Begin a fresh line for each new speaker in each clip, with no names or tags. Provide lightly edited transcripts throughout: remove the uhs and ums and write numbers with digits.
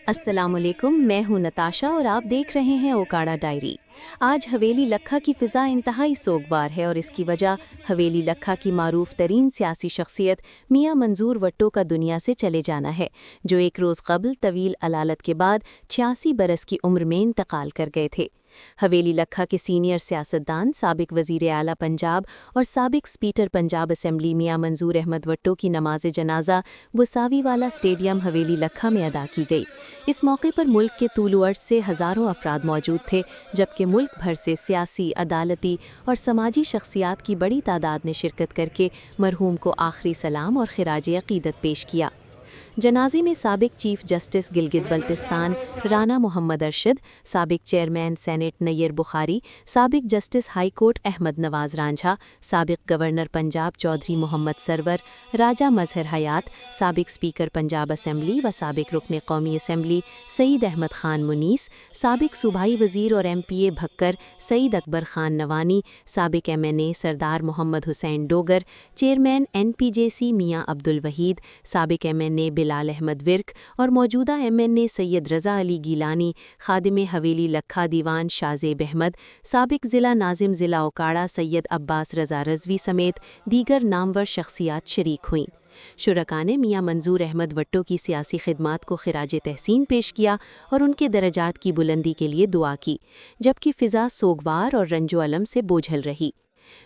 السلام علیکم، میں ہوں نتاشا اور آپ دیکھ رہے ہیں اوکاڑا ڈائری۔ آج حویلی لکھا کی فضا انتہائی سوگوار ہے اور اس کی وجہ حویلی لکھا کی معروف ترین سیاسی شخصیت میاں منظور وٹو کا دنیا سے چلے جانا ہے، جو ایک روز قبل طویل علالت کے بعد 86 برس کی عمر میں انتقال کر گئے تھے۔ حویلی لکھا کے سینئر سیاستدان، سابق وزیر اعلیٰ پنجاب اور سابق اسپیکر پنجاب اسمبلی میاں منظور احمد وٹو کی نماز جنازہ وساوی والا اسٹیڈیم حویلی لکھا میں ادا کی گئی۔ اس موقع پر ملک کے طول و عرض سے ہزاروں افراد موجود تھے، جبکہ ملک بھر سے سیاسی، عدالتی اور سماجی شخصیات کی بڑی تعداد نے شرکت کر کے مرحوم کو آخری سلام اور خراج عقیدت پیش کیا۔ جنازے میں سابق چیف جسٹس گلگت بلتستان رانا محمد ارشد، سابق چیئرمین سینیٹ نیر بخاری، سابق جسٹس ہائی کورٹ احمد نواز رانجھا، سابق گورنر پنجاب چودھری محمد سرور، راجہ مظہر حیات، سابق اسپیکر پنجاب اسمبلی و سابق رکن قومی اسمبلی سعید احمد خان منیس، سابق صوبائی وزیر اور MP بھکر سعید اکبر خان نوانی، سابق MNA سردار محمد حسین ڈوگر، چیئرمین NPJC میاں عبدالوحید، سابق MNA بلال احمد ورک اور موجودہ MNA سید رضا علی گیلانی، خادم حویلی لکھا دیوان شازیب احمد، سابق ضلع ناظم ضلع اوکاڑا سید عباس رضا رضوی سمیت دیگر نامور شخصیات شریک ہوئیں۔ شرکاء نے میاں منظور احمد وٹو کی سیاسی خدمات کو خراج تحسین پیش کیا اور ان کے درجات کی بلندی کے لیے دعا کی، جبکہ فضا سوگوار اور رنج و الم سے بوجھل رہی۔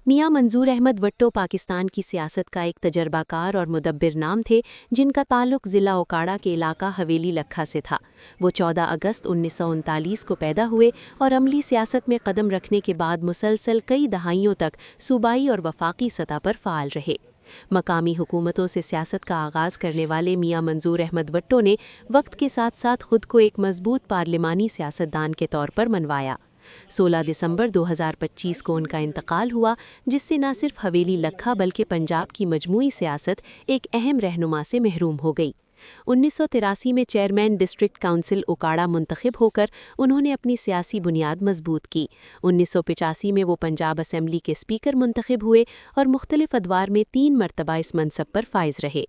میاں منظور احمد وٹو پاکستان کی سیاست کا ایک تجربہ کار اور مدبر نام تھے، جن کا تعلق ضلع اوکاڑا کے علاقہ حویلی لکھا سے تھا۔ وہ 14 اگست 1939 کو پیدا ہوئے اور عملی سیاست میں قدم رکھنے کے بعد مسلسل کئی دہائیوں تک صوبائی اور وفاقی سطح پر فعال رہے۔ مقامی حکومتوں سے سیاست کا آغاز کرنے والے میاں منظور احمد وٹو نے وقت کے ساتھ ساتھ خود کو ایک مضبوط پارلیمانی سیاستدان کے طور پر منوایا۔ 16 دسمبر 2025 کو ان کا انتقال ہوا، جس سے نہ صرف حویلی لکھا بلکہ پنجاب کی مجموعی سیاست ایک اہم رہنما سے محروم ہو گئی۔ 1983 میں چیئرمین ڈسٹرکٹ کونسل اوکاڑا منتخب ہو کر انہوں نے اپنی سیاسی بنیاد مضبوط کی۔ 1985 میں وہ پنجاب اسمبلی کے اسپیکر منتخب ہوئے اور مختلف ادوار میں 3 مرتبہ اس منصب پر فائز رہے۔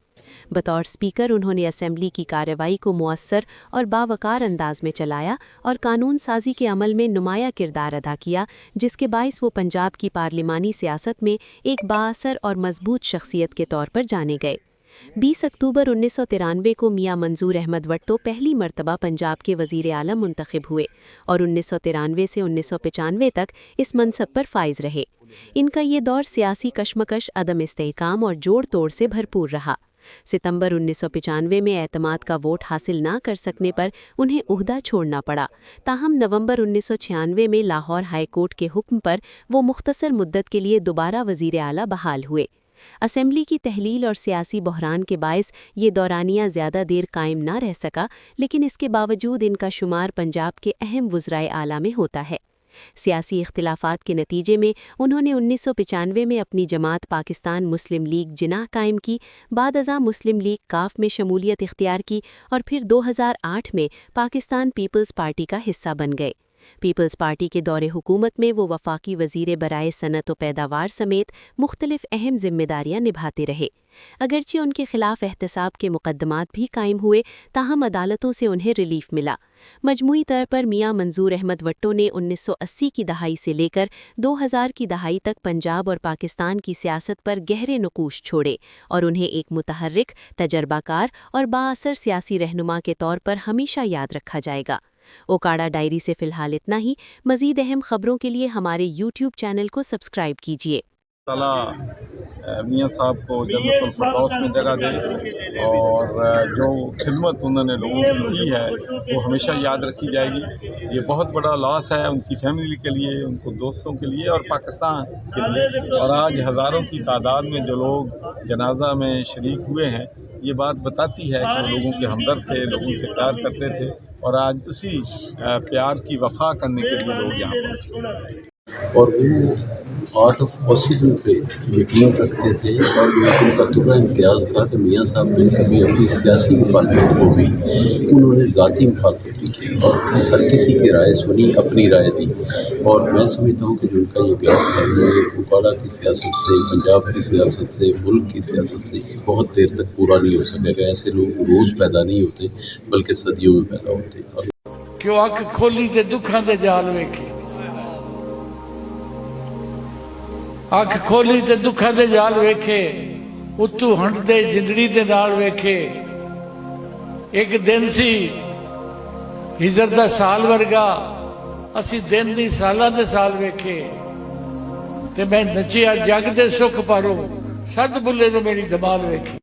بطور اسپیکر انہوں نے اسمبلی کی کارروائی کو مؤثر اور باوقار انداز میں چلایا اور قانون سازی کے عمل میں نمایاں کردار ادا کیا، جس کے باعث وہ پنجاب کی پارلیمانی سیاست میں ایک بااثر اور مضبوط شخصیت کے طور پر جانے گئے۔ 20 اکتوبر 1993 کو میاں منظور احمد وٹو پہلی مرتبہ پنجاب کے وزیر اعلیٰ منتخب ہوئے اور 1993 سے 1995 تک اس منصب پر فائز رہے۔ ان کا یہ دور سیاسی کشمکش، عدم استحکام اور جوڑ توڑ سے بھرپور رہا۔ ستمبر 1995 میں اعتماد کا ووٹ حاصل نہ کر سکنے پر انہیں عہدہ چھوڑنا پڑا، تاہم نومبر 1996 میں لاہور ہائی کورٹ کے حکم پر وہ مختصر مدت کے لیے دوبارہ وزیر اعلیٰ بحال ہوئے۔ اسمبلی کی تحلیل اور سیاسی بحران کے باعث یہ دورانیہ زیادہ دیر قائم نہ رہ سکا، لیکن اس کے باوجود ان کا شمار پنجاب کے اہم وزرائے اعلیٰ میں ہوتا ہے۔ سیاسی اختلافات کے نتیجے میں انہوں نے 1995 میں اپنی جماعت پاکستان مسلم لیگ جناح قائم کی، بعد ازاں مسلم لیگ کاف میں شمولیت اختیار کی اور پھر 2008 میں پاکستان پیپلز پارٹی کا حصہ بن گئے۔ پیپلز پارٹی کے دور حکومت میں وہ وفاقی وزیر برائے صنعت و پیداوار سمیت مختلف اہم ذمہ داریاں نبھاتے رہے۔ اگرچہ ان کے خلاف احتساب کے مقدمات بھی قائم ہوئے، تاہم عدالتوں سے انہیں ریلیف ملا۔ مجموعی طور پر میاں منظور احمد وٹو نے 1980 کی دہائی سے لے کر 2000 کی دہائی تک پنجاب اور پاکستان کی سیاست پر گہرے نقوش چھوڑے اور انہیں ایک متحرک، تجربہ کار اور بااثر سیاسی رہنما کے طور پر ہمیشہ یاد رکھا جائے گا۔ اوکاڑا ڈائری سے فی الحال اتنا ہی۔ مزید اہم خبروں کے لیے ہمارے YouTube چینل کو سبسکرائب کیجیے۔
میاں صاحب کو جنت الفردوس میں جگہ دے اور جو خدمت انہوں نے لوگوں کی کی ہے وہ ہمیشہ یاد رکھی جائے گی۔ یہ بہت بڑا لاس ہے ان کی فیملی کے لیے، ان کو دوستوں کے لیے اور پاکستان کے لیے۔ اور آج ہزاروں کی تعداد میں جو لوگ جنازہ میں شریک ہوئے ہیں، یہ بات بتاتی ہے کہ وہ لوگوں کے ہمدرد تھے، لوگوں سے پیار کرتے تھے اور آج اسی پیار کی وفا کرنے کے لیے لوگ یہاں پہنچے۔
اور وہ آرٹ آف پاسبل پہ یقین رکھتے تھے، اور ان کا دورہ امتیاز تھا کہ میاں صاحب نے کبھی اپنی سیاسی مخالفت کو بھی، انہوں نے ذاتی مخالفت بھی کی اور ہر کسی کی رائے سنی، اپنی رائے دی. اور میں سمجھتا ہوں کہ جو ان کا یہ بیان ہے یہ اکاڑا کی سیاست سے، پنجاب کی سیاست سے، ملک کی سیاست سے بہت دیر تک پورا نہیں ہو سکے گا. ایسے لوگ روز پیدا نہیں ہوتے بلکہ صدیوں میں پیدا ہوتے. اور
کہ وہ اکھ کھولی تے دکھاں دے جال ویکھے، اکھ کھولی تے دکھاں دے جال ویکھے، اتو ہنڈ دے جندڑی دے نال ویکھے. ایک دن سی ہجر دا سال ورگا، اسی دن دی سالاں دے سال ویکھے. تے میں نچیا جگ دے سکھ پاروں، سد بلے نو میری دمال ویکھی.